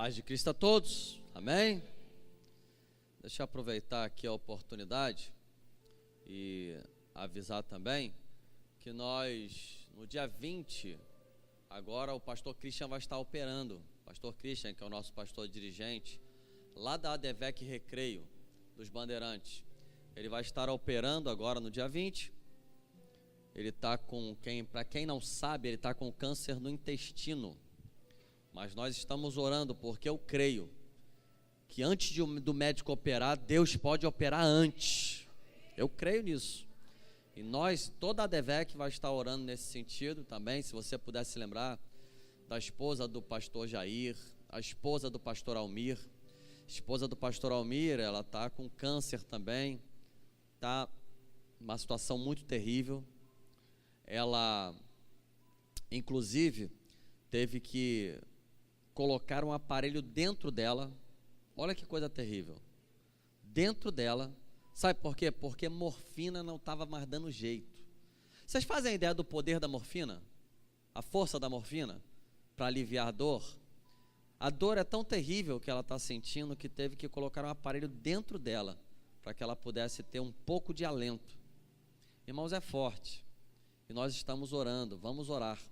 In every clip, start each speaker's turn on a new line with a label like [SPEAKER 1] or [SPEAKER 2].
[SPEAKER 1] Paz de Cristo a todos, amém? Deixa eu aproveitar aqui a oportunidade e avisar também que nós, no dia 20, agora o pastor Christian vai estar operando. Pastor Christian, que é o nosso pastor dirigente, lá da ADVEC Recreio, dos Bandeirantes. Ele vai estar operando agora no dia 20. Ele está com, para quem não sabe, ele está com câncer no intestino. Mas nós estamos orando porque eu creio que antes do médico operar, Deus pode operar antes. Eu creio nisso. E nós, toda a ADVEC vai estar orando nesse sentido também. Se você puder se lembrar da esposa do pastor Jair, a esposa do pastor Almir. A esposa do pastor Almir, ela está com câncer também. Está uma situação muito terrível. Ela, inclusive, teve que colocar um aparelho dentro dela. Olha que coisa terrível. Dentro dela. Sabe por quê? Porque morfina não estava mais dando jeito. Vocês fazem a ideia do poder da morfina? A força da morfina para aliviar a dor? A dor é tão terrível que ela está sentindo que teve que colocar um aparelho dentro dela para que ela pudesse ter um pouco de alento. Irmãos, é forte. E nós estamos orando, vamos orar.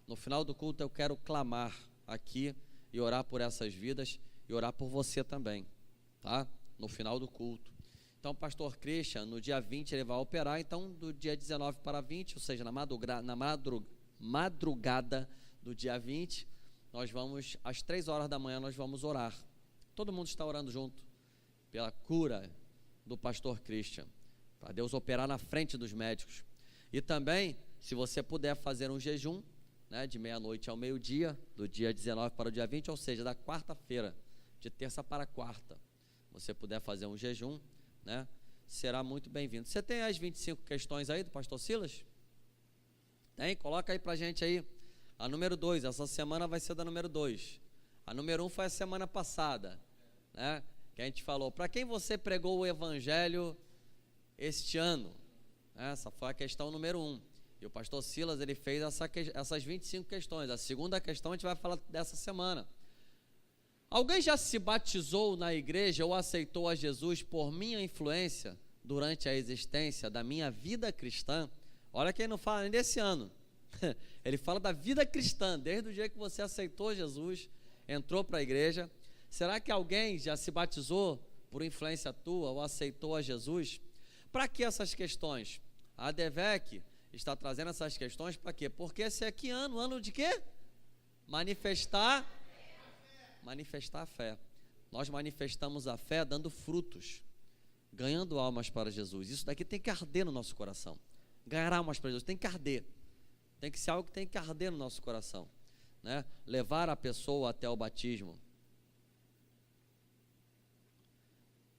[SPEAKER 1] No final do culto eu quero clamar aqui e orar por essas vidas e orar por você também, tá? No final do culto. Então, pastor Christian, no dia 20 ele vai operar, então do dia 19 para 20, ou seja, na madrugada do dia 20, nós vamos, às 3 horas da manhã, nós vamos orar. Todo mundo está orando junto, pela cura do pastor Christian, para Deus operar na frente dos médicos. E também, se você puder fazer um jejum, né, de meia-noite ao meio-dia, do dia 19 para o dia 20, ou seja, da quarta-feira, de terça para quarta, você puder fazer um jejum, né, será muito bem-vindo. Você tem as 25 questões aí do pastor Silas? Tem? Coloca aí pra gente aí. A número 2, essa semana vai ser da número 2. A número 1 foi a semana passada, né, que a gente falou, para quem você pregou o evangelho este ano? Essa foi a questão número 1. E o pastor Silas, ele fez essas 25 questões. A segunda questão a gente vai falar dessa semana. Alguém já se batizou na igreja ou aceitou a Jesus por minha influência durante a existência da minha vida cristã? Olha quem não fala nem desse ano. Ele fala da vida cristã, desde o dia que você aceitou Jesus, entrou para a igreja. Será que alguém já se batizou por influência tua ou aceitou a Jesus? Para que essas questões? A ADVEC está trazendo essas questões para quê? Porque esse aqui ano de quê? Manifestar a fé. Nós manifestamos a fé dando frutos, ganhando almas para Jesus. Isso daqui tem que arder no nosso coração. Ganhar almas para Jesus tem que arder. Tem que ser algo que tem que arder no nosso coração, né? Levar a pessoa até o batismo.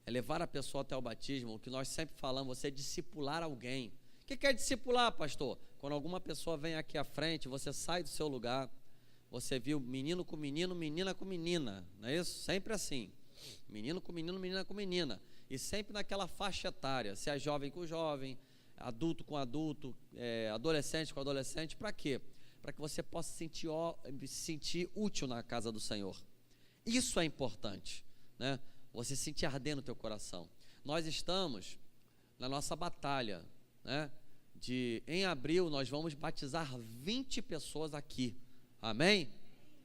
[SPEAKER 1] É levar a pessoa até o batismo, o que nós sempre falamos, você discipular alguém. O que é discipular, pastor? Quando alguma pessoa vem aqui à frente, você sai do seu lugar, você viu menino com menino, menina com menina, não é isso? Sempre assim, menino com menino, menina com menina, e sempre naquela faixa etária, se é jovem com jovem, adulto com adulto, adolescente com adolescente, para quê? Para que você possa se sentir útil na casa do Senhor. Isso é importante, né? Você sentir arder no teu coração. Nós estamos na nossa batalha, né? Em abril nós vamos batizar 20 pessoas aqui. Amém?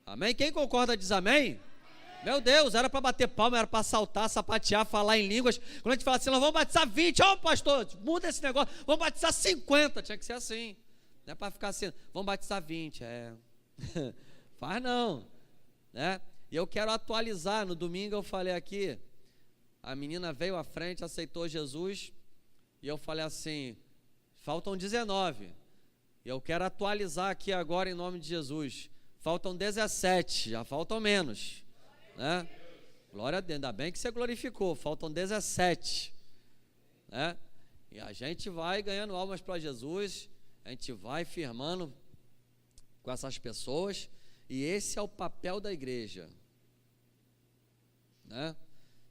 [SPEAKER 1] Amém? Quem concorda diz amém? Meu Deus, era para bater palma, era para saltar, sapatear, falar em línguas. Quando a gente fala assim, nós vamos batizar 20, ó pastor, muda esse negócio, vamos batizar 50, tinha que ser assim. Não é para ficar assim, vamos batizar 20, faz não, né? E eu quero atualizar, no domingo eu falei aqui, a menina veio à frente, aceitou Jesus, e eu falei assim, faltam 19, e eu quero atualizar aqui agora em nome de Jesus, faltam 17, já faltam menos, né? Glória a Deus, ainda bem que você glorificou, faltam 17, né? E a gente vai ganhando almas para Jesus, a gente vai firmando com essas pessoas, e esse é o papel da igreja, né?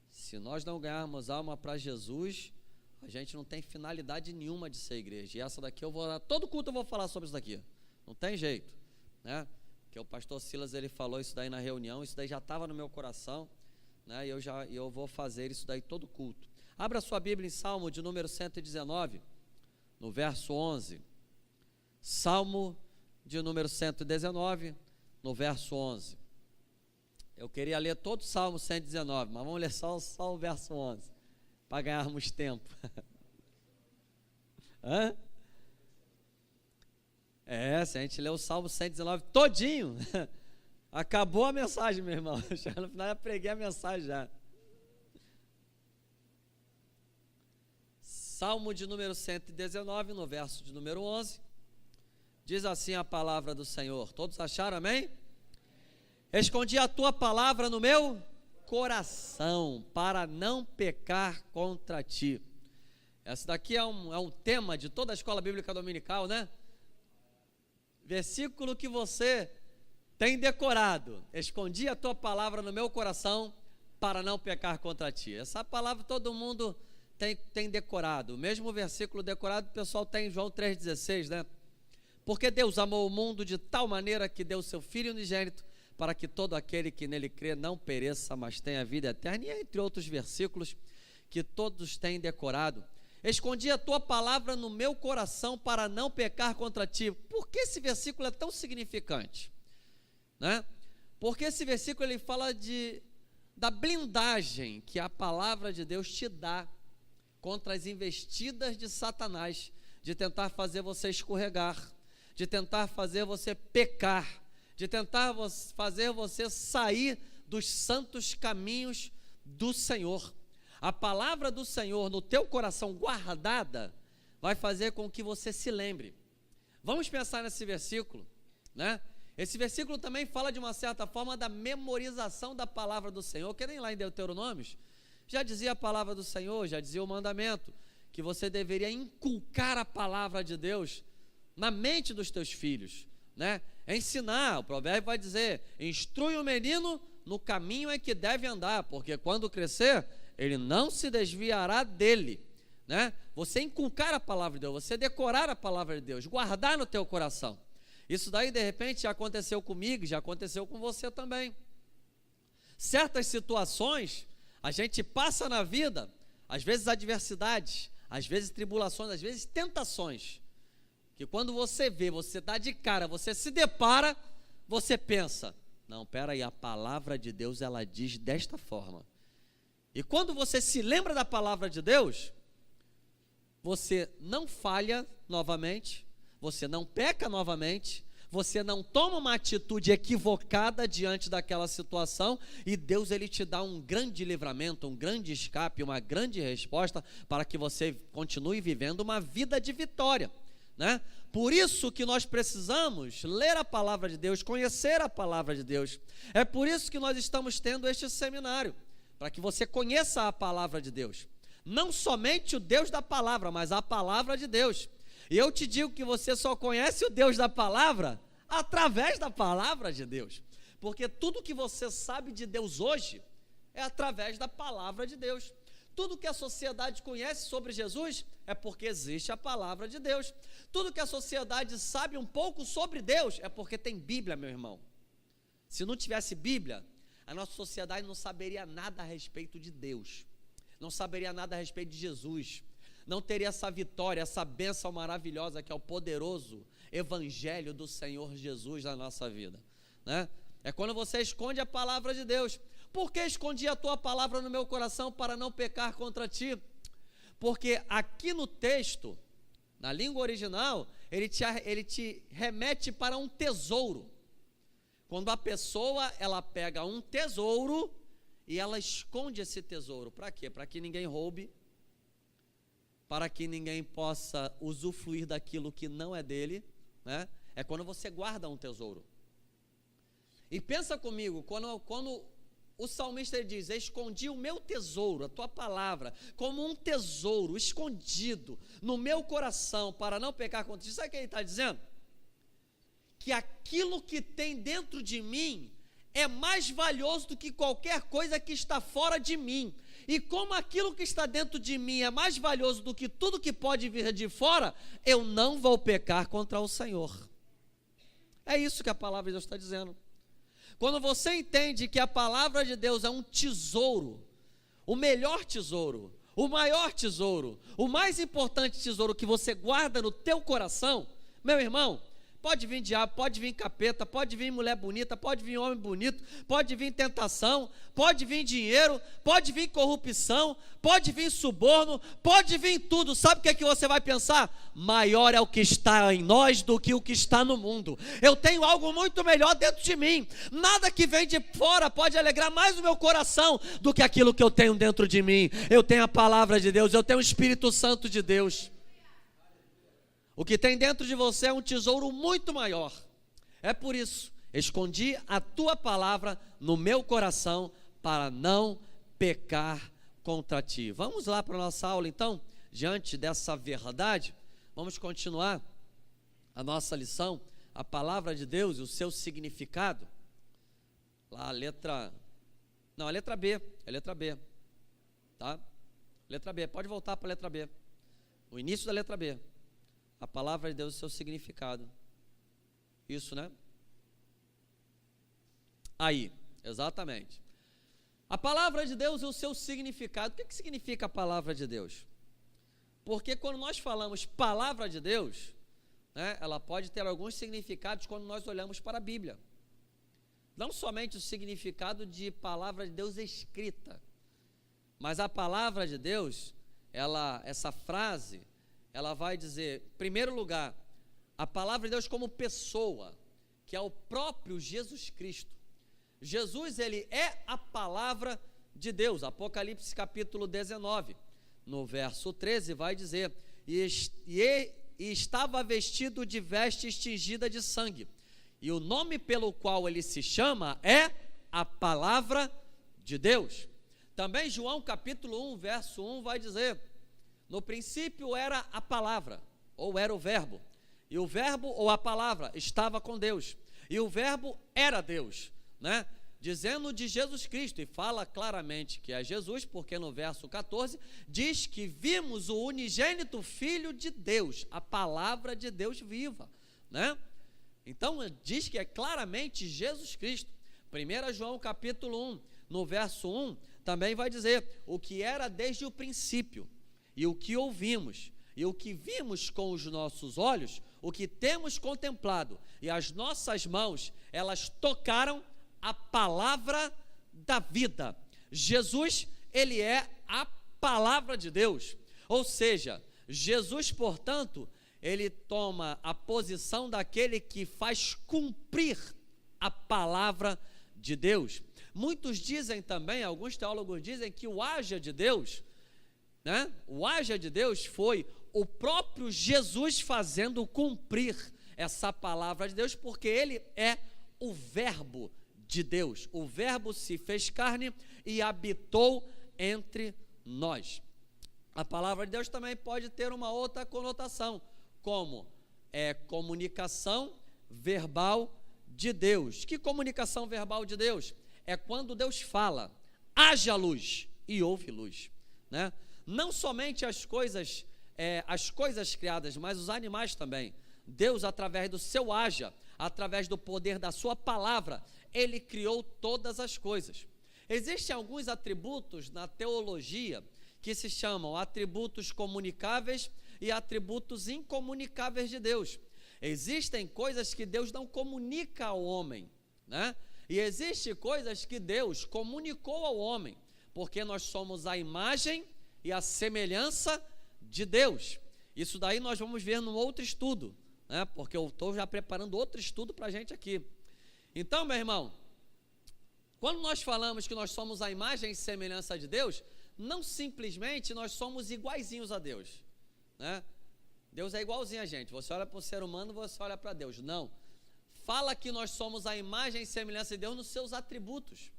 [SPEAKER 1] Se nós não ganharmos alma para Jesus, a gente não tem finalidade nenhuma de ser igreja. E essa daqui eu vou, todo culto eu vou falar sobre isso daqui, não tem jeito, né? porque o pastor Silas, ele falou isso daí na reunião, isso daí já estava no meu coração, né? E eu vou fazer isso daí todo culto. Abra sua Bíblia em Salmo de número 119, no verso 11. Salmo de número 119, no verso 11. Eu queria ler todo o Salmo 119, mas vamos ler só o verso 11, para ganharmos tempo. Hã? Se a gente ler o Salmo 119 todinho, acabou a mensagem, meu irmão. Já no final eu preguei a mensagem já. Salmo de número 119, no verso de número 11, diz assim a palavra do Senhor. Todos acharam, amém? Escondi a tua palavra no meu coração, para não pecar contra ti. Esse daqui é um tema de toda a escola bíblica dominical, né? Versículo que você tem decorado. Escondi a tua palavra no meu coração, para não pecar contra ti. Essa palavra todo mundo tem decorado. O mesmo versículo decorado o pessoal tem em João 3,16, né? Porque Deus amou o mundo de tal maneira que deu seu Filho unigênito, para que todo aquele que nele crê não pereça, mas tenha vida eterna. E entre outros versículos que todos têm decorado. Escondi a tua palavra no meu coração para não pecar contra ti. Por que esse versículo é tão significante? Né? Porque esse versículo ele fala da blindagem que a palavra de Deus te dá contra as investidas de Satanás, de tentar fazer você escorregar, de tentar fazer você pecar, de tentar fazer você sair dos santos caminhos do Senhor. A palavra do Senhor no teu coração guardada vai fazer com que você se lembre. Vamos pensar nesse versículo, né? Esse versículo também fala de uma certa forma da memorização da palavra do Senhor, que nem lá em Deuteronômios, já dizia a palavra do Senhor, já dizia o mandamento, que você deveria inculcar a palavra de Deus na mente dos teus filhos, né? Ensinar, o provérbio vai dizer, instrui o menino no caminho em que deve andar, porque quando crescer, ele não se desviará dele, né? Você inculcar a palavra de Deus, você decorar a palavra de Deus, guardar no teu coração. Isso daí de repente já aconteceu comigo, já aconteceu com você também. Certas situações a gente passa na vida, às vezes adversidades, às vezes tribulações, às vezes tentações, que quando você vê, você dá de cara, você se depara, você pensa, não, peraí, a palavra de Deus ela diz desta forma. E quando você se lembra da palavra de Deus, você não falha novamente, você não peca novamente, você não toma uma atitude equivocada diante daquela situação, e Deus ele te dá um grande livramento, um grande escape, uma grande resposta para que você continue vivendo uma vida de vitória, né? Por isso que nós precisamos ler a palavra de Deus, conhecer a palavra de Deus. É por isso que nós estamos tendo este seminário, para que você conheça a palavra de Deus, não somente o Deus da palavra, mas a palavra de Deus. E eu te digo que você só conhece o Deus da palavra através da palavra de Deus, porque tudo que você sabe de Deus hoje é através da palavra de Deus. Tudo que a sociedade conhece sobre Jesus é porque existe a palavra de Deus. Tudo que a sociedade sabe um pouco sobre Deus é porque tem Bíblia, meu irmão. Se não tivesse Bíblia, a nossa sociedade não saberia nada a respeito de Deus, não saberia nada a respeito de Jesus, não teria essa vitória, essa bênção maravilhosa que é o poderoso Evangelho do Senhor Jesus na nossa vida, né? É quando você esconde a palavra de Deus. Por que escondi a tua palavra no meu coração para não pecar contra ti? Porque aqui no texto, na língua original, ele te remete para um tesouro. Quando a pessoa, ela pega um tesouro e ela esconde esse tesouro. Para quê? Para que ninguém roube, para que ninguém possa usufruir daquilo que não é dele, né? É quando você guarda um tesouro. E pensa comigo, quando o salmista ele diz, escondi o meu tesouro, a tua palavra, como um tesouro escondido no meu coração, para não pecar contra ti. Sabe o que ele está dizendo? Que aquilo que tem dentro de mim é mais valioso do que qualquer coisa que está fora de mim. E como aquilo que está dentro de mim é mais valioso do que tudo que pode vir de fora, eu não vou pecar contra o Senhor. É isso que a palavra de Deus está dizendo. Quando você entende que a palavra de Deus é um tesouro, o melhor tesouro, o maior tesouro, o mais importante tesouro que você guarda no teu coração, meu irmão, pode vir diabo, pode vir capeta, pode vir mulher bonita, pode vir homem bonito, pode vir tentação, pode vir dinheiro, pode vir corrupção, pode vir suborno, pode vir tudo. Sabe o que é que você vai pensar? Maior é o que está em nós do que o que está no mundo. Eu tenho algo muito melhor dentro de mim. Nada que vem de fora pode alegrar mais o meu coração do que aquilo que eu tenho dentro de mim. Eu tenho a palavra de Deus, eu tenho o Espírito Santo de Deus. O que tem dentro de você é um tesouro muito maior. É por isso, escondi a tua palavra no meu coração para não pecar contra ti. Vamos lá para a nossa aula então, diante dessa verdade. Vamos continuar a nossa lição, a palavra de Deus e o seu significado. Lá a letra B, é letra B, tá? Letra B, pode voltar para a letra B. O início da letra B. A palavra de Deus e o seu significado. Isso, né? Aí, exatamente. A palavra de Deus e o seu significado. O que significa a palavra de Deus? Porque quando nós falamos palavra de Deus, né, ela pode ter alguns significados quando nós olhamos para a Bíblia. Não somente o significado de palavra de Deus escrita, mas a palavra de Deus, essa frase, ela vai dizer, em primeiro lugar, a palavra de Deus como pessoa, que é o próprio Jesus Cristo. Jesus, ele é a palavra de Deus. Apocalipse capítulo 19, no verso 13, vai dizer, e estava vestido de vestes tingidas de sangue, e o nome pelo qual ele se chama é a palavra de Deus. Também João capítulo 1, verso 1 vai dizer, no princípio era a palavra, ou era o verbo, e o verbo ou a palavra estava com Deus, e o verbo era Deus, né? Dizendo de Jesus Cristo, e fala claramente que é Jesus, porque no verso 14 diz que vimos o unigênito Filho de Deus, a palavra de Deus viva, né? Então diz que é claramente Jesus Cristo. 1 João capítulo 1, no verso 1, também vai dizer, o que era desde o princípio, e o que ouvimos, e o que vimos com os nossos olhos, o que temos contemplado, e as nossas mãos, elas tocaram a palavra da vida. Jesus, ele é a palavra de Deus. Ou seja, Jesus, portanto, ele toma a posição daquele que faz cumprir a palavra de Deus. Muitos dizem também, alguns teólogos dizem que o haja de Deus, né? O haja de Deus foi o próprio Jesus fazendo cumprir essa palavra de Deus, porque ele é o verbo de Deus. O verbo se fez carne e habitou entre nós. A palavra de Deus também pode ter uma outra conotação, como comunicação verbal de Deus. Que comunicação verbal de Deus? É quando Deus fala, haja luz, e houve luz, né? Não somente as coisas criadas, mas os animais também. Deus, através do seu haja, através do poder da sua palavra, ele criou todas as coisas. Existem alguns atributos na teologia que se chamam atributos comunicáveis e atributos incomunicáveis de Deus. Existem coisas que Deus não comunica ao homem, né? E existem coisas que Deus comunicou ao homem, porque nós somos a imagem e a semelhança de Deus. Isso daí nós vamos ver num outro estudo, né? Porque eu estou já preparando outro estudo para a gente aqui. Então, meu irmão, quando nós falamos que nós somos a imagem e semelhança de Deus, não simplesmente nós somos iguaizinhos a Deus, né? Deus é igualzinho a gente. Você olha para o ser humano, você olha para Deus. Não. Fala que nós somos a imagem e semelhança de Deus nos seus atributos.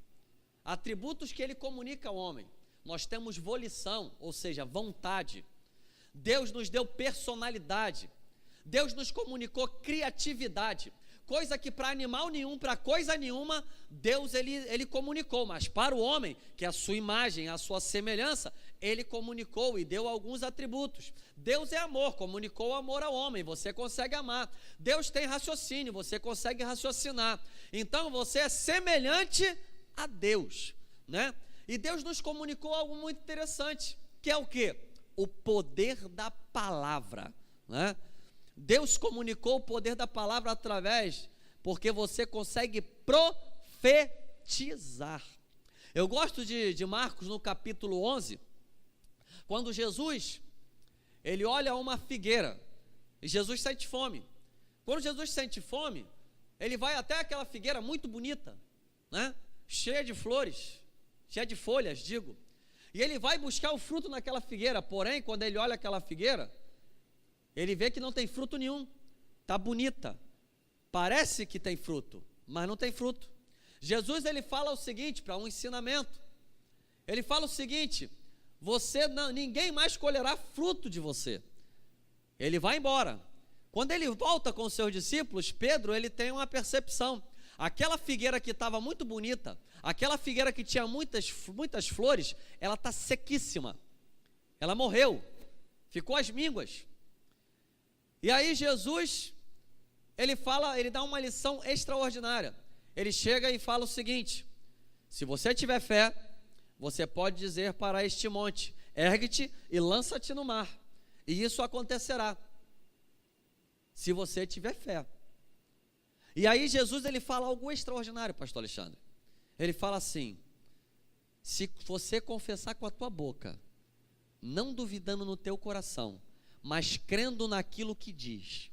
[SPEAKER 1] Atributos que ele comunica ao homem. Nós temos volição, ou seja, vontade. Deus nos deu personalidade. Deus nos comunicou criatividade. Coisa que para animal nenhum, para coisa nenhuma, Deus ele comunicou. Mas para o homem, que é a sua imagem, a sua semelhança, ele comunicou e deu alguns atributos. Deus é amor, comunicou o amor ao homem, você consegue amar. Deus tem raciocínio, você consegue raciocinar. Então você é semelhante a Deus, né? E Deus nos comunicou algo muito interessante, que é o quê? O poder da palavra, né? Deus comunicou o poder da palavra porque você consegue profetizar. Eu gosto de Marcos no capítulo 11, quando Jesus, ele olha uma figueira, e Jesus sente fome. Quando Jesus sente fome, ele vai até aquela figueira muito bonita, né? Cheia de flores, cheia de folhas, digo. E ele vai buscar o fruto naquela figueira, porém, quando ele olha aquela figueira, ele vê que não tem fruto nenhum, está bonita, parece que tem fruto, mas não tem fruto. Jesus, ele fala o seguinte, para um ensinamento, ele fala o seguinte: ninguém mais colherá fruto de você. Ele vai embora. Quando ele volta com os seus discípulos, Pedro, ele tem uma percepção. Aquela figueira que estava muito bonita, aquela figueira que tinha muitas flores, ela está sequíssima, ela morreu, ficou às mínguas. E aí Jesus, ele dá uma lição extraordinária. Ele chega e fala o seguinte: se você tiver fé, você pode dizer para este monte: ergue-te e lança-te no mar, e isso acontecerá, se você tiver fé. E aí Jesus, ele fala algo extraordinário, pastor Alexandre. Ele fala assim: se você confessar com a tua boca, não duvidando no teu coração, mas crendo naquilo que diz.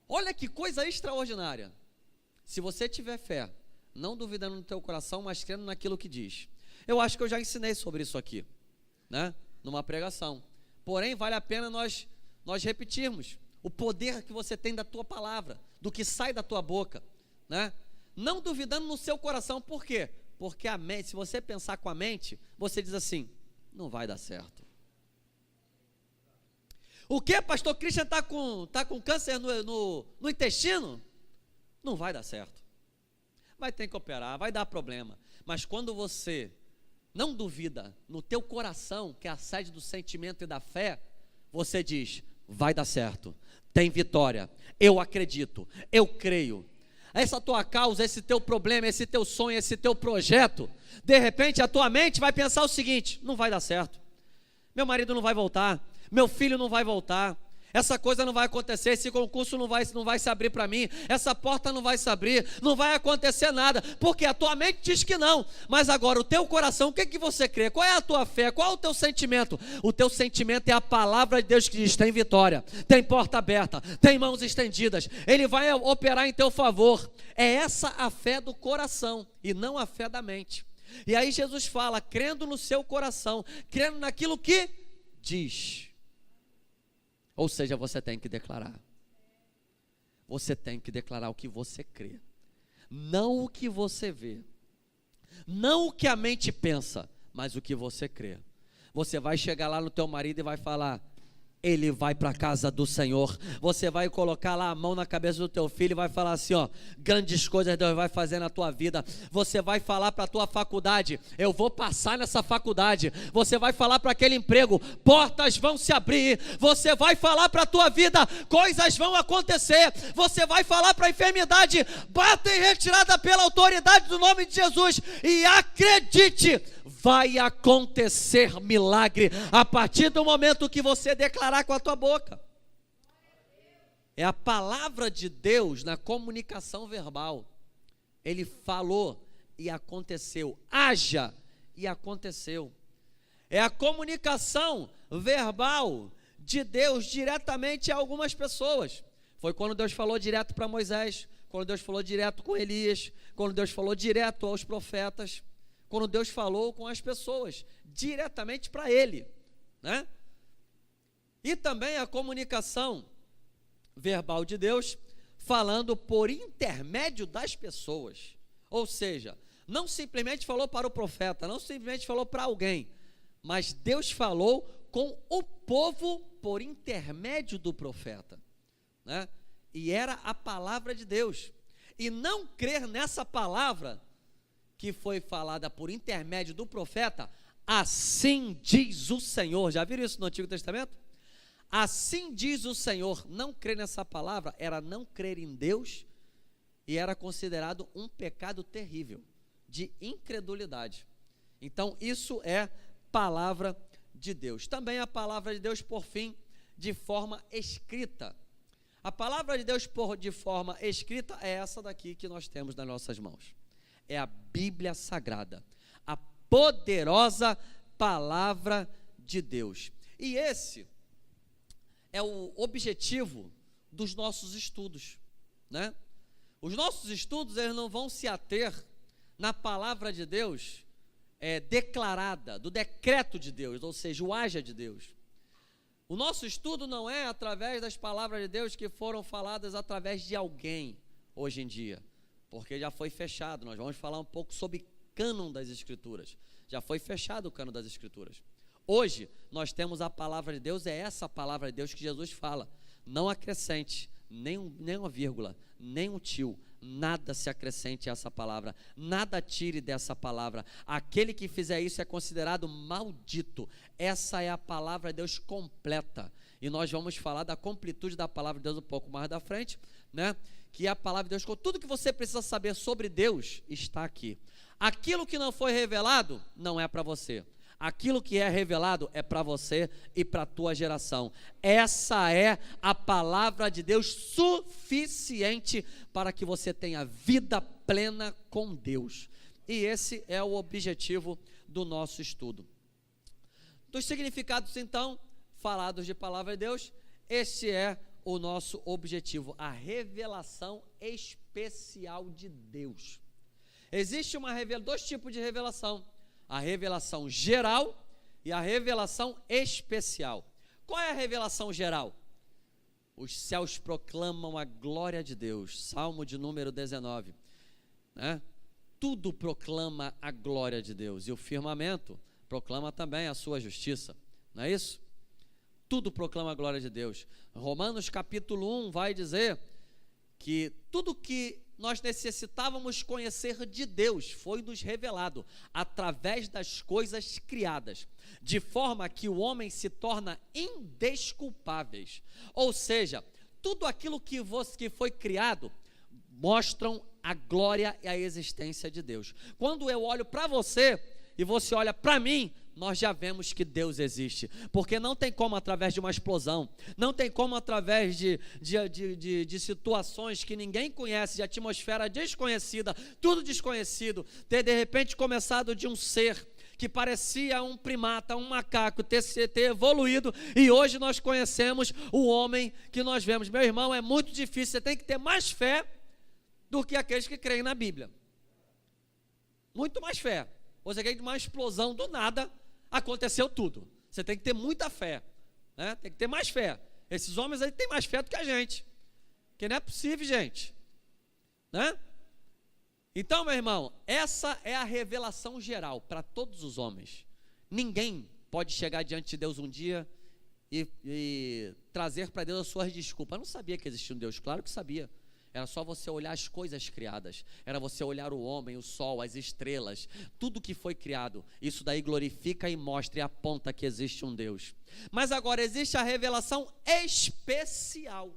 [SPEAKER 1] Olha que coisa extraordinária. Se você tiver fé, não duvidando no teu coração, mas crendo naquilo que diz. Eu acho que eu já ensinei sobre isso aqui, né? Numa pregação. Porém, vale a pena nós repetirmos o poder que você tem da tua palavra, do que sai da tua boca, né? Não duvidando no seu coração. Por quê? Porque a mente, se você pensar com a mente, você diz assim: não vai dar certo. O que, pastor Christian, está com câncer no intestino? Não vai dar certo. Vai ter que operar, vai dar problema. Mas quando você não duvida no teu coração, que é a sede do sentimento e da fé, você diz: vai dar certo, tem vitória, eu acredito, eu creio. Essa tua causa, esse teu problema, esse teu sonho, esse teu projeto, de repente a tua mente vai pensar o seguinte: não vai dar certo, meu marido não vai voltar, meu filho não vai voltar, essa coisa não vai acontecer, esse concurso não vai se abrir para mim, essa porta não vai se abrir, não vai acontecer nada, porque a tua mente diz que não. Mas agora o teu coração, o que você crê? Qual é a tua fé? Qual é o teu sentimento? O teu sentimento é a palavra de Deus que diz: tem vitória, tem porta aberta, tem mãos estendidas, Ele vai operar em teu favor. É essa a fé do coração e não a fé da mente. E aí Jesus fala: crendo no seu coração, crendo naquilo que diz. Ou seja, você tem que declarar. Você tem que declarar o que você crê, não o que você vê, não o que a mente pensa, mas o que você crê. Você vai chegar lá no teu marido e vai falar: ele vai para a casa do Senhor. Você vai colocar lá a mão na cabeça do teu filho e vai falar assim: ó, grandes coisas Deus vai fazer na tua vida. Você vai falar para a tua faculdade: eu vou passar nessa faculdade. Você vai falar para aquele emprego: portas vão se abrir. Você vai falar para a tua vida: coisas vão acontecer. Você vai falar para a enfermidade: bata em retirada pela autoridade do nome de Jesus. E acredite, vai acontecer milagre a partir do momento que você declarar com a tua boca. É a palavra de Deus na comunicação verbal. Ele falou e aconteceu. Haja e aconteceu. É a comunicação verbal de Deus diretamente a algumas pessoas. Foi quando Deus falou direto para Moisés, quando Deus falou direto com Elias, quando Deus falou direto aos profetas, quando Deus falou com as pessoas, diretamente para ele, né? E também a comunicação verbal de Deus, falando por intermédio das pessoas. Ou seja, não simplesmente falou para o profeta, não simplesmente falou para alguém, mas Deus falou com o povo por intermédio do profeta, né? E era a palavra de Deus. E não crer nessa palavra que foi falada por intermédio do profeta, assim diz o Senhor. Já viram isso no Antigo Testamento? Assim diz o Senhor. Não crer nessa palavra era não crer em Deus e era considerado um pecado terrível, de incredulidade. Então isso é palavra de Deus. Também a palavra de Deus, por fim, de forma escrita. A palavra de Deus de forma escrita é essa daqui que nós temos nas nossas mãos. É a Bíblia Sagrada, a poderosa palavra de Deus. E esse é o objetivo dos nossos estudos, né? Os nossos estudos, eles não vão se ater na palavra de Deus declarada, do decreto de Deus, ou seja, o haja de Deus. O nosso estudo não é através das palavras de Deus que foram faladas através de alguém hoje em dia, porque já foi fechado. Nós vamos falar um pouco sobre cânon das Escrituras. Já foi fechado o cânon das Escrituras. Hoje nós temos a palavra de Deus, é essa palavra de Deus que Jesus fala. Não acrescente nem uma vírgula, nem um tio, nada se acrescente a essa palavra, nada tire dessa palavra. Aquele que fizer isso é considerado maldito. Essa é a palavra de Deus completa, e nós vamos falar da completude da palavra de Deus um pouco mais da frente, né? Que a palavra de Deus, com tudo que você precisa saber sobre Deus, está aqui. Aquilo que não foi revelado, não é para você. Aquilo que é revelado é para você e para a tua geração. Essa é a palavra de Deus suficiente para que você tenha vida plena com Deus. E esse é o objetivo do nosso estudo. Dos significados, então, falados de palavra de Deus, este é o nosso objetivo, a revelação especial de Deus. Existe dois tipos de revelação: a revelação geral e a revelação especial. Qual é a revelação geral? Os céus proclamam a glória de Deus, Salmo de número 19, né? Tudo proclama a glória de Deus, e o firmamento proclama também a sua justiça, não é isso? Tudo proclama a glória de Deus. Romanos capítulo 1 vai dizer que tudo que nós necessitávamos conhecer de Deus foi nos revelado através das coisas criadas, de forma que o homem se torna indesculpáveis. Ou seja, tudo aquilo que foi criado mostram a glória e a existência de Deus. Quando eu olho para você e você olha para mim, nós já vemos que Deus existe, porque não tem como através de uma explosão, não tem como através de situações que ninguém conhece, de atmosfera desconhecida, tudo desconhecido, ter de repente começado de um ser que parecia um primata, um macaco, ter evoluído, e hoje nós conhecemos o homem que nós vemos. Meu irmão, é muito difícil, você tem que ter mais fé do que aqueles que creem na Bíblia, muito mais fé. Você quer uma explosão do nada, aconteceu tudo. Você tem que ter muita fé, né? Tem que ter mais fé. Esses homens aí têm mais fé do que a gente, que não é possível, gente, né? Então, meu irmão, essa é a revelação geral para todos os homens. Ninguém pode chegar diante de Deus um dia e trazer para Deus as suas desculpas. Eu não sabia que existia um Deus, claro que sabia. Era só você olhar as coisas criadas, era você olhar o homem, o sol, as estrelas, tudo que foi criado. Isso daí glorifica e mostra e aponta que existe um Deus. Mas agora existe a revelação especial,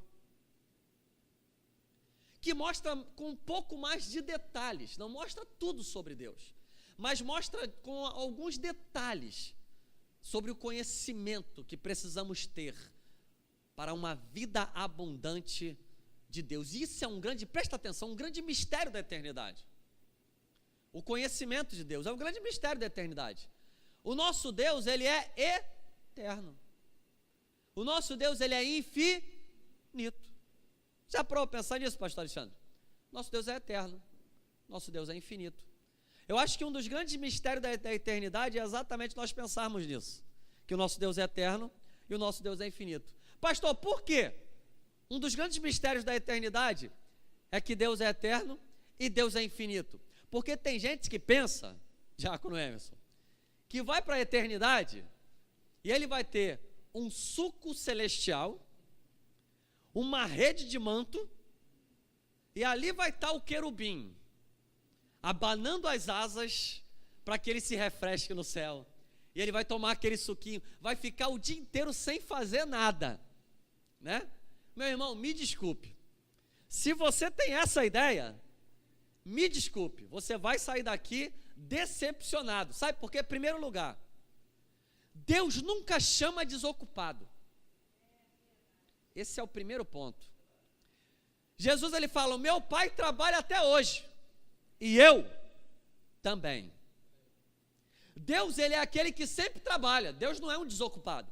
[SPEAKER 1] que mostra com um pouco mais de detalhes. Não mostra tudo sobre Deus, mas mostra com alguns detalhes sobre o conhecimento que precisamos ter para uma vida abundante de Deus. Isso é presta atenção, um grande mistério da eternidade. O conhecimento de Deus é um grande mistério da eternidade. O nosso Deus, ele é eterno. O nosso Deus, ele é infinito. Já parou para pensar nisso, pastor Alexandre? Nosso Deus é eterno. Nosso Deus é infinito. Eu acho que um dos grandes mistérios da eternidade é exatamente nós pensarmos nisso, que o nosso Deus é eterno e o nosso Deus é infinito. Pastor, por quê? Um dos grandes mistérios da eternidade é que Deus é eterno e Deus é infinito. Porque tem gente que pensa, Diácono Emerson, que vai para a eternidade e ele vai ter um suco celestial, uma rede de manto, e ali vai estar o querubim, abanando as asas para que ele se refresque no céu. e ele vai tomar aquele suquinho, vai ficar o dia inteiro sem fazer nada, né? Meu irmão, me desculpe, se você tem essa ideia, me desculpe, você vai sair daqui decepcionado. Sabe por quê? Em primeiro lugar, Deus nunca chama desocupado. Esse é o primeiro ponto. Jesus, ele fala, o meu pai trabalha até hoje, e eu também. Deus, ele é aquele que sempre trabalha. Deus não é um desocupado.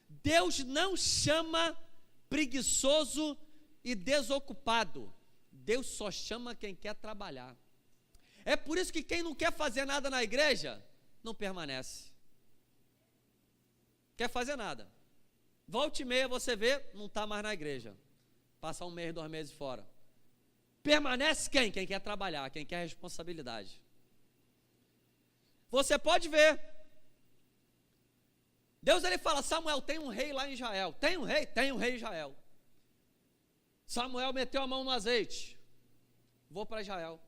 [SPEAKER 1] Deus não chama preguiçoso e desocupado. Deus só chama quem quer trabalhar. É por isso que quem não quer fazer nada na igreja, não permanece. Quer fazer nada. Volta e meia você vê, não está mais na igreja. Passa 1 mês, 2 meses fora. Permanece quem? Quem quer trabalhar, quem quer responsabilidade. Você pode ver. Deus, ele fala, Samuel, tem um rei lá em Israel. Tem um rei? Tem um rei em Israel. Samuel meteu a mão no azeite. Vou para Israel.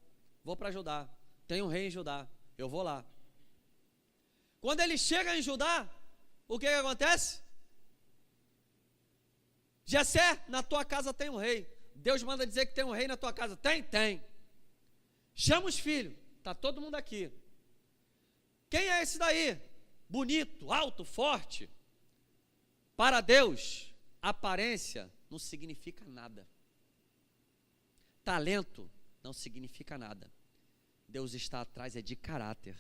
[SPEAKER 1] Vou para Judá. Tem um rei em Judá. Eu vou lá. Quando ele chega em Judá, o que acontece? Jessé, na tua casa tem um rei. Deus manda dizer que tem um rei na tua casa. Tem? Tem. Chama os filhos. Está todo mundo aqui. Quem é esse daí? Bonito, alto, forte. Para Deus, aparência não significa nada. Talento não significa nada. Deus está atrás é de caráter.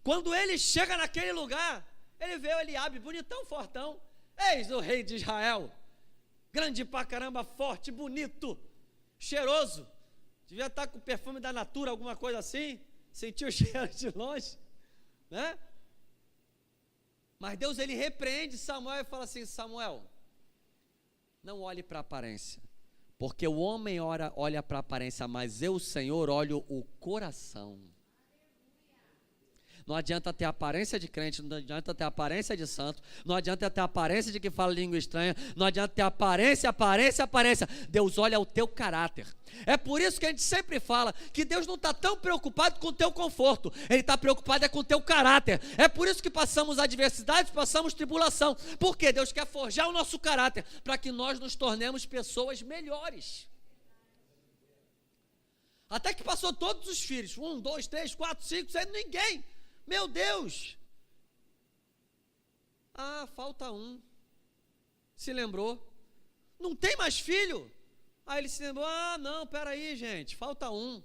[SPEAKER 1] Quando ele chega naquele lugar, ele vê o Eliabe, bonitão, fortão. Eis o rei de Israel. Grande pra caramba, forte, bonito, cheiroso. Devia estar com o perfume da Natura, alguma coisa assim. Sentiu o cheiro de longe, né? Mas Deus, ele repreende Samuel e fala assim, Samuel, não olhe para a aparência, porque o homem olha para a aparência, mas eu, Senhor, olho o coração. Não adianta ter aparência de crente, não adianta ter aparência de santo, não adianta ter aparência de que fala língua estranha, não adianta ter aparência. Deus olha o teu caráter. É por isso que a gente sempre fala que Deus não está tão preocupado com o teu conforto, Ele está preocupado com o teu caráter. É por isso que passamos adversidades, passamos tribulação, porque Deus quer forjar o nosso caráter, para que nós nos tornemos pessoas melhores. Até que passou todos os filhos, 1, 2, 3, 4, 5, 6, ninguém. Meu Deus, falta um, se lembrou, não tem mais filho? Aí ele se lembrou, não, peraí gente, falta um.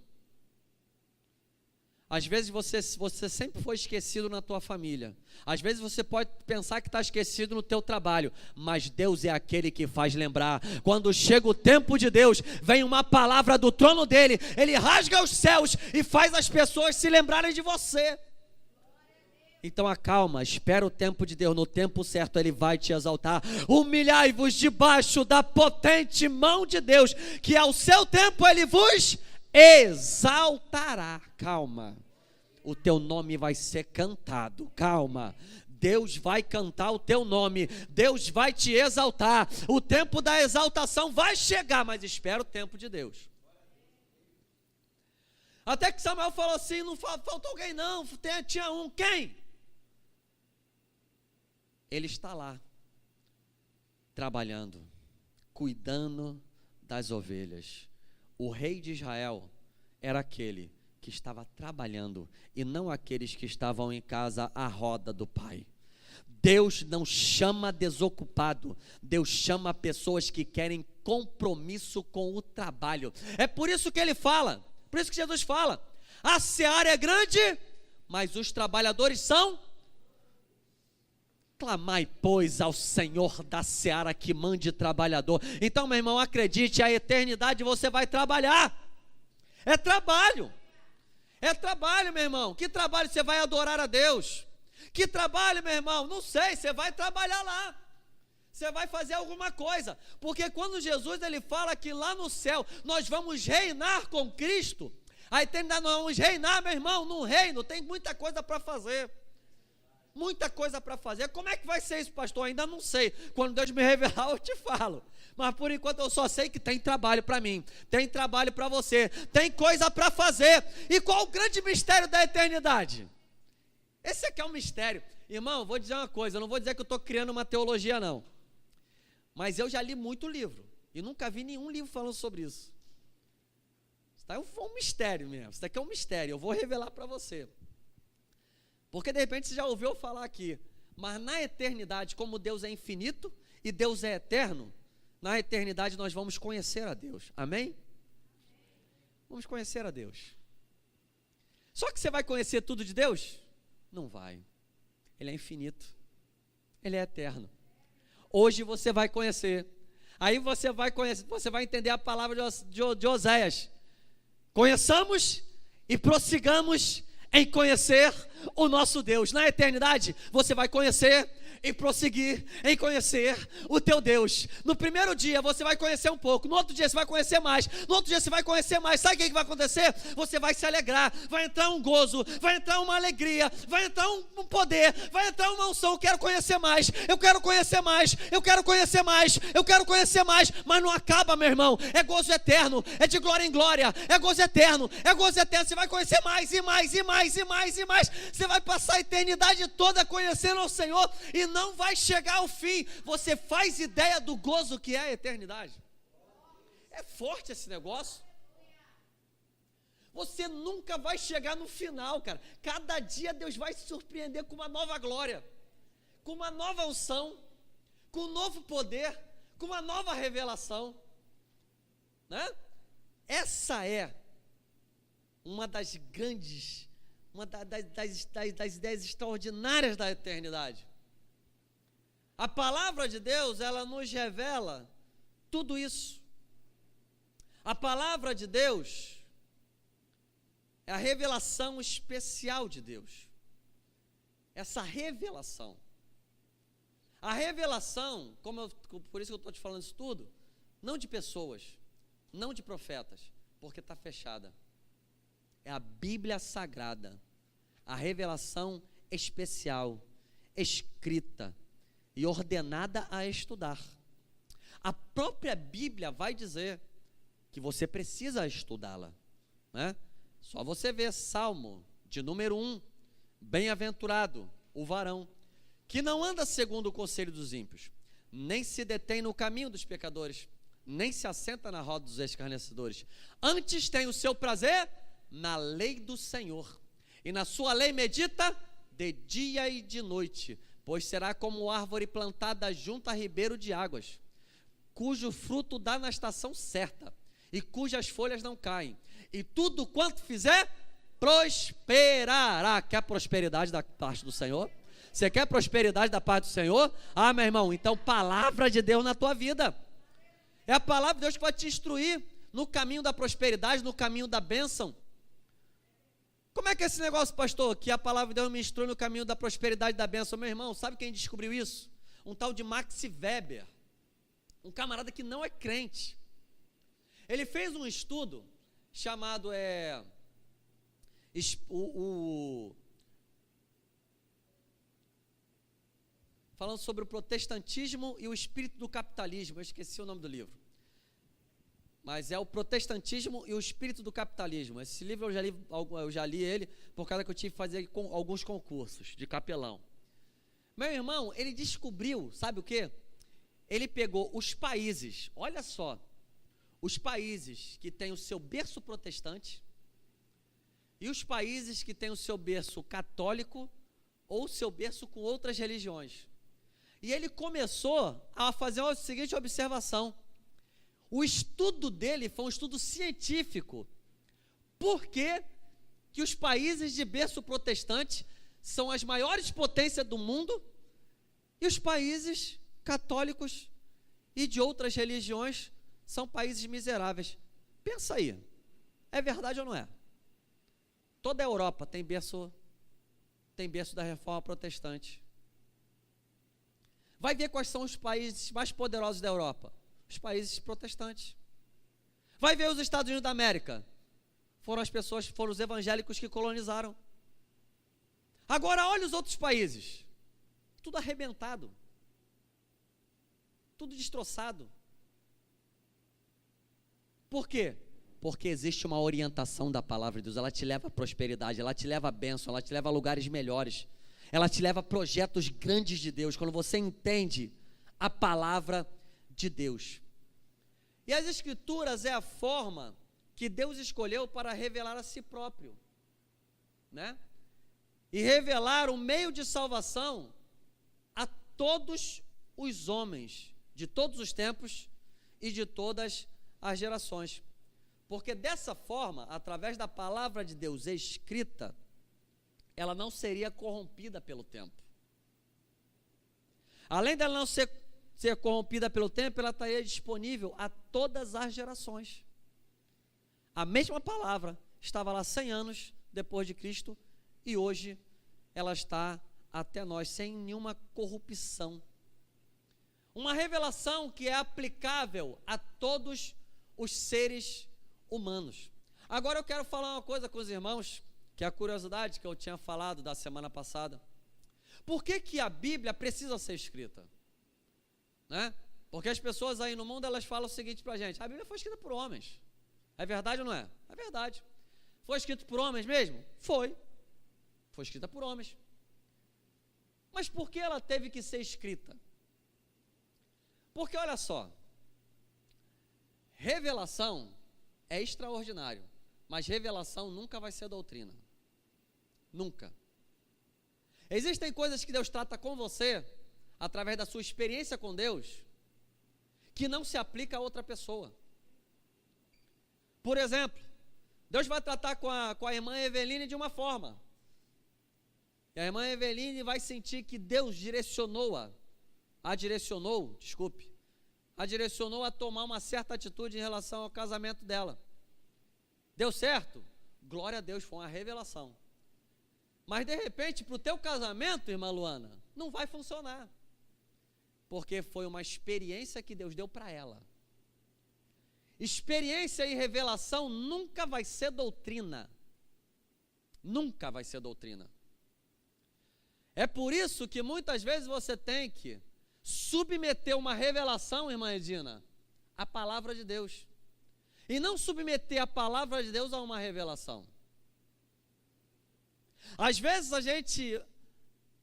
[SPEAKER 1] Às vezes você sempre foi esquecido na tua família, às vezes você pode pensar que está esquecido no teu trabalho, mas Deus é aquele que faz lembrar. Quando chega o tempo de Deus, vem uma palavra do trono dele, ele rasga os céus e faz as pessoas se lembrarem de você. Então acalma, espera o tempo de Deus, no tempo certo Ele vai te exaltar. Humilhai-vos debaixo da potente mão de Deus, que ao seu tempo Ele vos exaltará. Calma, o teu nome vai ser cantado, calma. Deus vai cantar o teu nome, Deus vai te exaltar. O tempo da exaltação vai chegar, mas espera o tempo de Deus. Até que Samuel falou assim, não faltou alguém não, tinha um, quem? Ele está lá, trabalhando, cuidando das ovelhas. O rei de Israel era aquele que estava trabalhando, e não aqueles que estavam em casa à roda do pai. Deus não chama desocupado, Deus chama pessoas que querem compromisso com o trabalho. É por isso que ele fala, por isso que Jesus fala, a seara é grande, mas os trabalhadores são... Clamai, pois, ao Senhor da seara que mande trabalhador. Então, meu irmão, acredite, a eternidade você vai trabalhar. É trabalho, meu irmão. Que trabalho? Você vai adorar a Deus. Que trabalho, meu irmão? Não sei, você vai trabalhar lá. Você vai fazer alguma coisa. Porque quando Jesus ele fala que lá no céu nós vamos reinar com Cristo, a eternidade nós vamos reinar, meu irmão, no reino tem muita coisa para fazer. Muita coisa para fazer. Como é que vai ser isso, pastor? Ainda não sei. Quando Deus me revelar, eu te falo. mas por enquanto eu só sei que tem trabalho para mim, tem trabalho para você, tem coisa para fazer. E qual o grande mistério da eternidade? Esse aqui é um mistério. Irmão, vou dizer uma coisa, eu não vou dizer que eu estou criando uma teologia não, mas eu já li muito livro, e nunca vi nenhum livro falando sobre isso. Isso é um mistério mesmo, isso daqui é um mistério, eu vou revelar para você. Porque de repente você já ouviu falar aqui, mas na eternidade, como Deus é infinito e Deus é eterno, na eternidade nós vamos conhecer a Deus, amém? Vamos conhecer a Deus. Só que você vai conhecer tudo de Deus? Não vai. Ele é infinito, Ele é eterno. Hoje você vai conhecer, aí você vai conhecer, você vai entender a palavra de Oséias. Conheçamos e prossigamos em conhecer o nosso Deus. Na eternidade você vai conhecer e prosseguir em conhecer o teu Deus. No primeiro dia você vai conhecer um pouco, no outro dia você vai conhecer mais, no outro dia você vai conhecer mais. Sabe o que vai acontecer? Você vai se alegrar, vai entrar um gozo, vai entrar uma alegria, vai entrar um poder, vai entrar uma unção. Eu quero conhecer mais, eu quero conhecer mais, eu quero conhecer mais, eu quero conhecer mais. Mas não acaba, meu irmão, é gozo eterno, é de glória em glória, é gozo eterno, é gozo eterno. Você vai conhecer mais e mais e mais e mais e mais. Você vai passar a eternidade toda conhecendo ao Senhor e não vai chegar ao fim. Você faz ideia do gozo que é a eternidade? É forte esse negócio. Você nunca vai chegar no final, cara. Cada dia Deus vai se surpreender com uma nova glória, com uma nova unção, com um novo poder, com uma nova revelação, né? Essa é uma das grandes, das ideias extraordinárias da eternidade. A palavra de Deus, ela nos revela tudo isso. A palavra de Deus é a revelação especial de Deus. Essa revelação. A revelação, por isso que eu estou te falando isso tudo, não de pessoas, não de profetas, porque está fechada. É a Bíblia Sagrada, a revelação especial, escrita e ordenada a estudar. A própria Bíblia vai dizer que você precisa estudá-la, né? Só você ver Salmo de número 1, bem-aventurado o varão, que não anda segundo o conselho dos ímpios, nem se detém no caminho dos pecadores, nem se assenta na roda dos escarnecedores. Antes tem o seu prazer na lei do Senhor, e na sua lei medita de dia e de noite. Pois será como árvore plantada junto a ribeiro de águas, cujo fruto dá na estação certa, e cujas folhas não caem, e tudo quanto fizer, prosperará. Quer prosperidade da parte do Senhor? Você quer prosperidade da parte do Senhor? Ah, meu irmão, então palavra de Deus na tua vida. É a palavra de Deus que vai te instruir no caminho da prosperidade, no caminho da bênção. Como é que é esse negócio, pastor? Que a palavra de Deus me instrui no caminho da prosperidade e da bênção. Meu irmão, sabe quem descobriu isso? Um tal de Max Weber, um camarada que não é crente. Ele fez um estudo chamado falando sobre o protestantismo e o espírito do capitalismo. Eu esqueci o nome do livro, mas é o protestantismo e o espírito do capitalismo. Esse livro eu já li ele por causa que eu tive que fazer alguns concursos de capelão. Meu irmão, ele descobriu, sabe o quê? Ele pegou os países, olha só, os países que têm o seu berço protestante e os países que têm o seu berço católico ou o seu berço com outras religiões. E ele começou a fazer a seguinte observação. O estudo dele foi um estudo científico. Por que que os países de berço protestante são as maiores potências do mundo e os países católicos e de outras religiões são países miseráveis? Pensa aí, é verdade ou não é? Toda a Europa tem berço da reforma protestante. Vai ver quais são os países mais poderosos da Europa. Os países protestantes. Vai ver os Estados Unidos da América. Foram os evangélicos que colonizaram. Agora olha os outros países. Tudo arrebentado. Tudo destroçado. Por quê? Porque existe uma orientação da palavra de Deus, ela te leva à prosperidade, ela te leva à bênção, ela te leva a lugares melhores, ela te leva a projetos grandes de Deus, quando você entende a palavra de Deus. E as Escrituras é a forma que Deus escolheu para revelar a si próprio, né? E revelar um meio de salvação a todos os homens, de todos os tempos e de todas as gerações. Porque dessa forma, através da palavra de Deus escrita, ela não seria corrompida pelo tempo. Além dela não ser corrompida pelo tempo, ela estaria disponível a todas as gerações. A mesma palavra estava lá 100 anos depois de Cristo e hoje ela está até nós, sem nenhuma corrupção. Uma revelação que é aplicável a todos os seres humanos. Agora eu quero falar uma coisa com os irmãos, que é a curiosidade que eu tinha falado da semana passada. Por que a Bíblia precisa ser escrita? Né? Porque as pessoas aí no mundo, elas falam o seguinte pra gente: a Bíblia foi escrita por homens. É verdade ou não é? É verdade. Foi escrito por homens mesmo? Foi. Foi escrita por homens. Mas por que ela teve que ser escrita? Porque olha só, revelação é extraordinário, mas revelação nunca vai ser doutrina. Nunca. Existem coisas que Deus trata com você, através da sua experiência com Deus, que não se aplica a outra pessoa. Por exemplo, Deus vai tratar com a irmã Eveline de uma forma, e a irmã Eveline vai sentir que Deus direcionou a tomar uma certa atitude em relação ao casamento dela. Deu certo? Glória a Deus, foi uma revelação. Mas de repente, para o teu casamento, irmã Luana, não vai funcionar, porque foi uma experiência que Deus deu para ela. Experiência e revelação nunca vai ser doutrina. Nunca vai ser doutrina. É por isso que muitas vezes você tem que submeter uma revelação, irmã Edina, à palavra de Deus, e não submeter a palavra de Deus a uma revelação. Às vezes a gente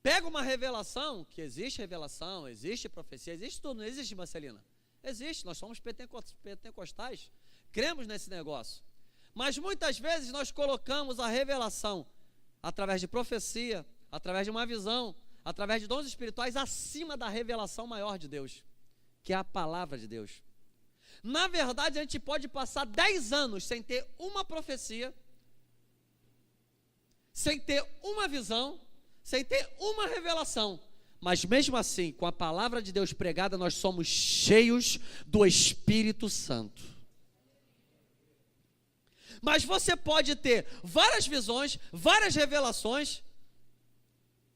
[SPEAKER 1] pega uma revelação, que existe revelação, existe profecia, existe tudo, não existe, Marcelina? Existe, nós somos pentecostais, cremos nesse negócio, mas muitas vezes nós colocamos a revelação através de profecia, através de uma visão, através de dons espirituais, acima da revelação maior de Deus, que é a palavra de Deus. Na verdade, a gente pode passar 10 anos sem ter uma profecia, sem ter uma visão, sem ter uma revelação, mas mesmo assim, com a palavra de Deus pregada, nós somos cheios do Espírito Santo. Mas você pode ter várias visões, várias revelações,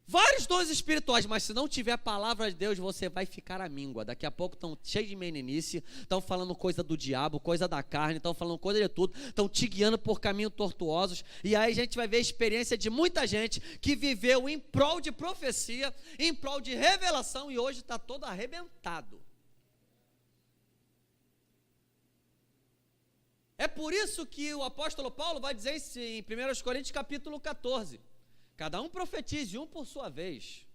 [SPEAKER 1] vários dons espirituais, mas se não tiver a palavra de Deus, você vai ficar à míngua. Daqui a pouco estão cheios de meninice, estão falando coisa do diabo, coisa da carne, estão falando coisa de tudo, estão te guiando por caminhos tortuosos, e aí a gente vai ver a experiência de muita gente que viveu em prol de profecia, em prol de revelação, e hoje está todo arrebentado. É por isso que o apóstolo Paulo vai dizer isso em 1 Coríntios capítulo 14, cada um profetize, um por sua vez,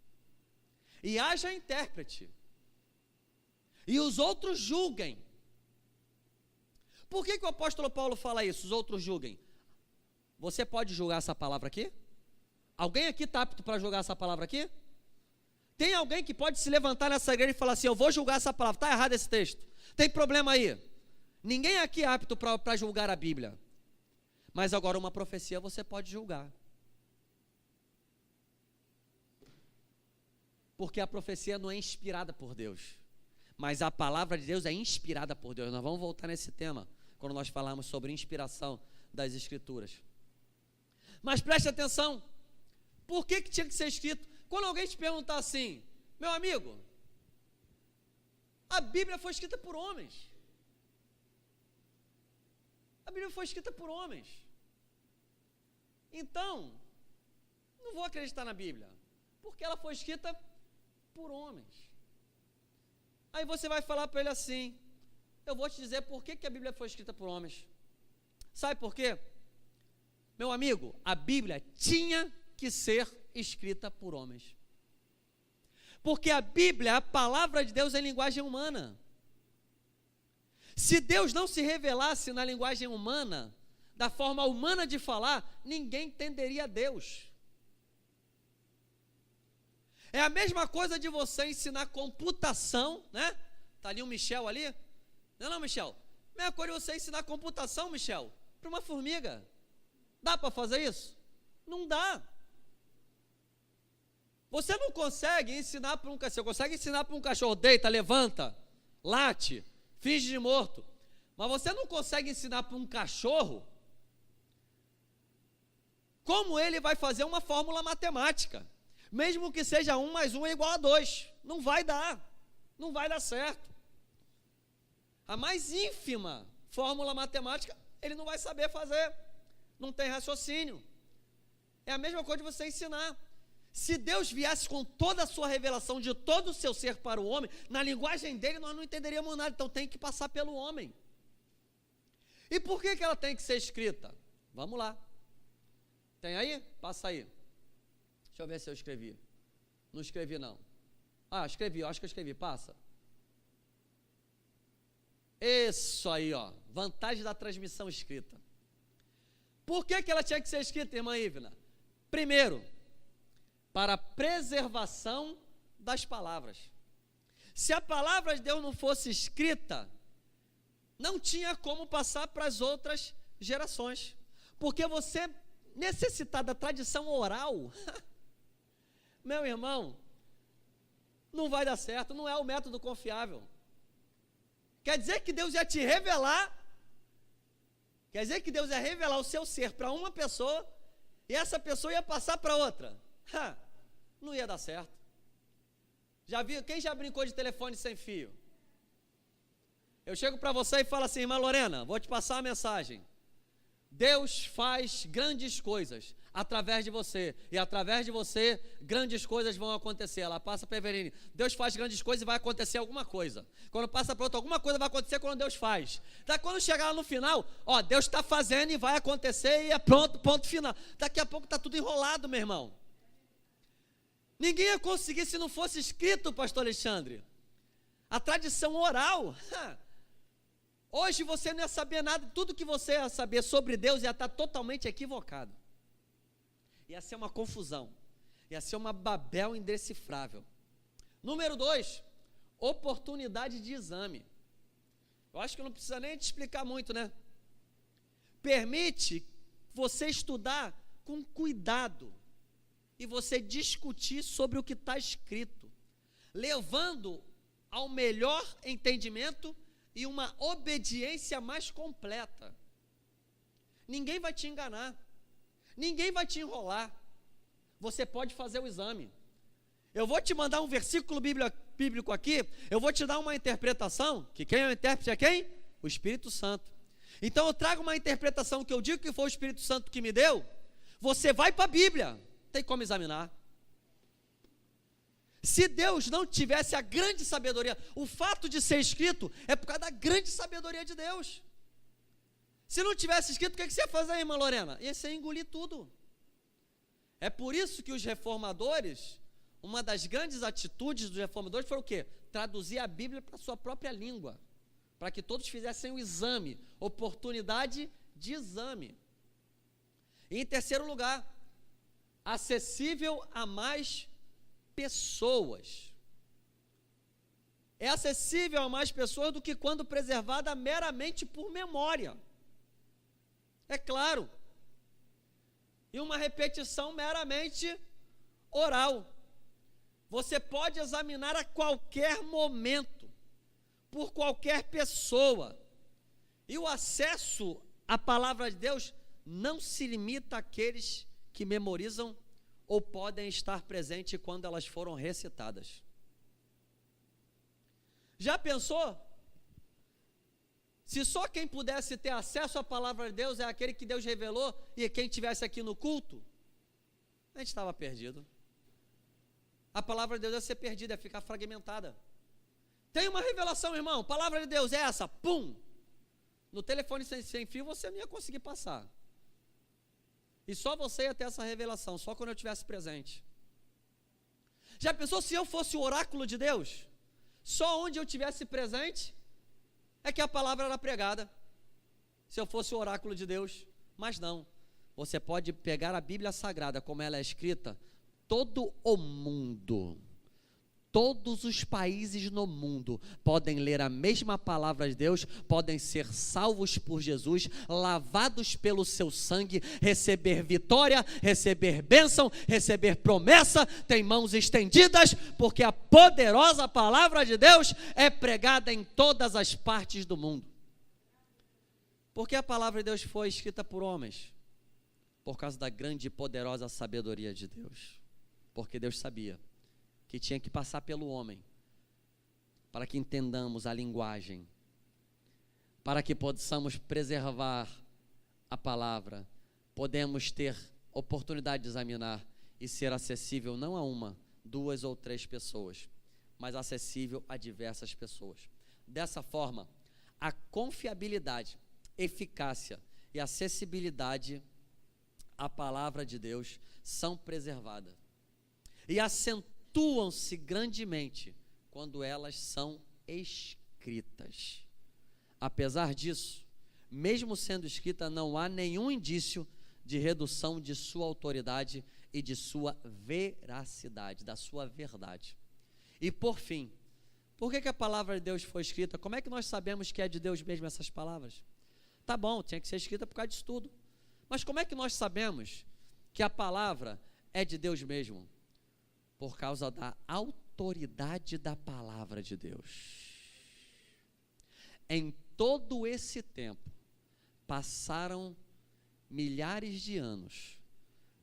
[SPEAKER 1] e haja intérprete, e os outros julguem. Por que o apóstolo Paulo fala isso, os outros julguem? Você pode julgar essa palavra aqui? Alguém aqui está apto para julgar essa palavra aqui? Tem alguém que pode se levantar nessa igreja e falar assim: eu vou julgar essa palavra, está errado esse texto, tem problema aí? Ninguém aqui é apto para julgar a Bíblia, mas agora uma profecia você pode julgar, porque a profecia não é inspirada por Deus, mas a palavra de Deus é inspirada por Deus. Nós vamos voltar nesse tema, quando nós falarmos sobre inspiração das Escrituras. Mas preste atenção, por que tinha que ser escrito? Quando alguém te perguntar assim: meu amigo, a Bíblia foi escrita por homens. A Bíblia foi escrita por homens, então não vou acreditar na Bíblia, porque ela foi escrita por homens. Aí você vai falar para ele assim: eu vou te dizer por que a Bíblia foi escrita por homens. Sabe por quê? Meu amigo, a Bíblia tinha que ser escrita por homens. Porque a Bíblia, a palavra de Deus, é linguagem humana. Se Deus não se revelasse na linguagem humana, da forma humana de falar, ninguém entenderia Deus. É a mesma coisa de você ensinar computação, né? Está ali o Michel ali. Não, Michel? Mesma coisa de você ensinar computação, Michel, para uma formiga. Dá para fazer isso? Não dá. Você não consegue ensinar para um cachorro. Você consegue ensinar para um cachorro, deita, levanta, late, finge de morto. Mas você não consegue ensinar para um cachorro como ele vai fazer uma fórmula matemática. Mesmo que seja 1 mais 1 é igual a 2. Não vai dar. Não vai dar certo. A mais ínfima fórmula matemática, ele não vai saber fazer. Não tem raciocínio. É a mesma coisa de você ensinar. Se Deus viesse com toda a sua revelação de todo o seu ser para o homem, na linguagem dele nós não entenderíamos nada. Então tem que passar pelo homem. E por que ela tem que ser escrita? Vamos lá. Tem aí? Passa aí. Deixa eu ver se eu escrevi. Não escrevi não. Escrevi, acho que eu escrevi. Passa. Isso aí, ó. Vantagem da transmissão escrita. Por que ela tinha que ser escrita, irmã Ivna? Primeiro, para a preservação das palavras. Se a palavra de Deus não fosse escrita, não tinha como passar para as outras gerações. Porque você necessitar da tradição oral, meu irmão, não vai dar certo, não é o método confiável. Quer dizer que Deus ia te revelar, quer dizer que Deus ia revelar o seu ser para uma pessoa, e essa pessoa ia passar para outra. Não ia dar certo. Já viu? Quem já brincou de telefone sem fio? Eu chego para você e falo assim, irmã Lorena, vou te passar a mensagem. Deus faz grandes coisas através de você, e através de você, grandes coisas vão acontecer. Ela passa para Everine, Deus faz grandes coisas e vai acontecer alguma coisa. Quando passa para outra, alguma coisa vai acontecer quando Deus faz. Daí quando chegar lá no final, Deus está fazendo e vai acontecer e é pronto, ponto final. Daqui a pouco está tudo enrolado, meu irmão. Ninguém ia conseguir se não fosse escrito, pastor Alexandre. A tradição oral. Hoje você não ia saber nada, tudo que você ia saber sobre Deus ia estar totalmente equivocado. Ia ser uma confusão, ia ser uma Babel indecifrável. Número 2, oportunidade de exame. Eu acho que não precisa nem te explicar muito, né? Permite você estudar com cuidado e você discutir sobre o que está escrito, levando ao melhor entendimento e uma obediência mais completa. Ninguém vai te enganar, ninguém vai te enrolar. Você pode fazer o exame. Eu vou te mandar um versículo bíblico aqui, eu vou te dar uma interpretação, que quem é o intérprete é quem? O Espírito Santo. Então eu trago uma interpretação que eu digo que foi o Espírito Santo que me deu, você vai para a Bíblia, tem como examinar. Se Deus não tivesse a grande sabedoria, o fato de ser escrito é por causa da grande sabedoria de Deus. Se não tivesse escrito, o que você ia fazer, irmã Lorena? Ia ser engolir tudo. É por isso que os reformadores, uma das grandes atitudes dos reformadores foi o quê? Traduzir a Bíblia para a sua própria língua, para que todos fizessem o exame, oportunidade de exame. E em terceiro lugar, acessível a mais pessoas. É acessível a mais pessoas do que quando preservada meramente por memória. É claro. E uma repetição meramente oral. Você pode examinar a qualquer momento, por qualquer pessoa. E o acesso à palavra de Deus não se limita àqueles que memorizam ou podem estar presentes quando elas foram recitadas. Já pensou? Se só quem pudesse ter acesso à palavra de Deus é aquele que Deus revelou, e quem estivesse aqui no culto, a gente estava perdido. A palavra de Deus ia ser perdida, ia ficar fragmentada. Tem uma revelação, irmão, palavra de Deus é essa, pum. No telefone sem fio você não ia conseguir passar. E só você ia ter essa revelação, só quando eu estivesse presente. Já pensou se eu fosse o oráculo de Deus? Só onde eu estivesse presente é que a palavra era pregada. Se eu fosse o oráculo de Deus, mas não. Você pode pegar a Bíblia Sagrada como ela é escrita, todo o mundo, todos os países no mundo podem ler a mesma palavra de Deus, podem ser salvos por Jesus, lavados pelo seu sangue, receber vitória, receber bênção, receber promessa, tem mãos estendidas, porque a poderosa palavra de Deus é pregada em todas as partes do mundo. Porque a palavra de Deus foi escrita por homens? Por causa da grande e poderosa sabedoria de Deus. Porque Deus sabia que tinha que passar pelo homem, para que entendamos a linguagem, para que possamos preservar a palavra, podemos ter oportunidade de examinar e ser acessível não a uma, 2 ou 3 pessoas, mas acessível a diversas pessoas. Dessa forma, a confiabilidade, eficácia e acessibilidade à palavra de Deus são preservadas e acentuam-se grandemente quando elas são escritas. Apesar disso, mesmo sendo escrita, não há nenhum indício de redução de sua autoridade e de sua veracidade, da sua verdade. E por fim, por que a palavra de Deus foi escrita? Como é que nós sabemos que é de Deus mesmo essas palavras? Tá bom, tinha que ser escrita por causa disso tudo. Mas como é que nós sabemos que a palavra é de Deus mesmo? Por causa da autoridade da palavra de Deus. Em todo esse tempo, passaram milhares de anos,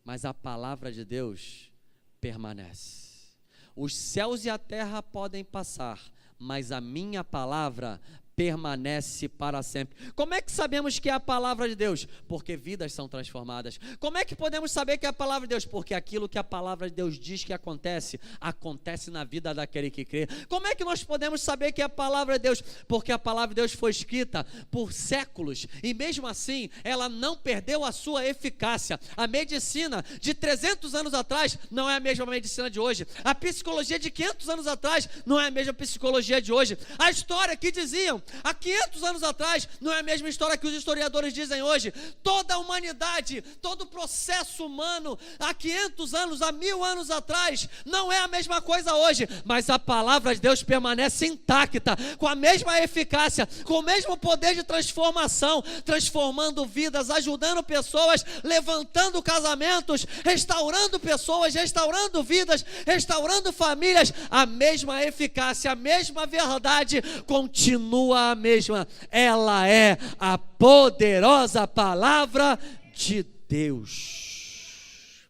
[SPEAKER 1] mas a palavra de Deus permanece. Os céus e a terra podem passar, mas a minha palavra permanece para sempre. Como é que sabemos que é a palavra de Deus? Porque vidas são transformadas. Como é que podemos saber que é a palavra de Deus? Porque aquilo que a palavra de Deus diz que acontece, acontece na vida daquele que crê. Como é que nós podemos saber que é a palavra de Deus? Porque a palavra de Deus foi escrita por séculos e mesmo assim ela não perdeu a sua eficácia. A medicina de 300 anos atrás não é a mesma medicina de hoje. A psicologia de 500 anos atrás não é a mesma psicologia de hoje. A história que diziam há 500 anos atrás não é a mesma história que os historiadores dizem hoje. Toda a humanidade, todo o processo humano há 500 anos, há 1000 anos atrás não é a mesma coisa hoje, mas a palavra de Deus permanece intacta, com a mesma eficácia, com o mesmo poder de transformação, transformando vidas, ajudando pessoas, levantando casamentos, restaurando pessoas, restaurando vidas, restaurando famílias. A mesma eficácia, a mesma verdade continua a mesma. Ela é a poderosa palavra de Deus.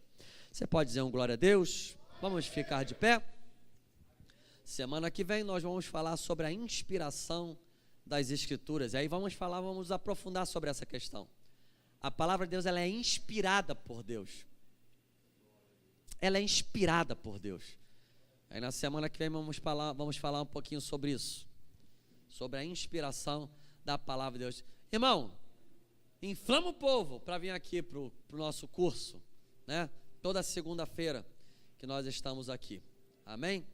[SPEAKER 1] Você pode dizer um glória a Deus? Vamos ficar de pé. Semana que vem nós vamos falar sobre a inspiração das Escrituras. E aí vamos aprofundar sobre essa questão. A palavra de Deus, ela é inspirada por Deus. Ela é inspirada por Deus. Aí na semana que vem vamos falar um pouquinho sobre isso. Sobre a inspiração da palavra de Deus. Irmão, inflama o povo para vir aqui para o nosso curso, né? Toda segunda-feira que nós estamos aqui. Amém?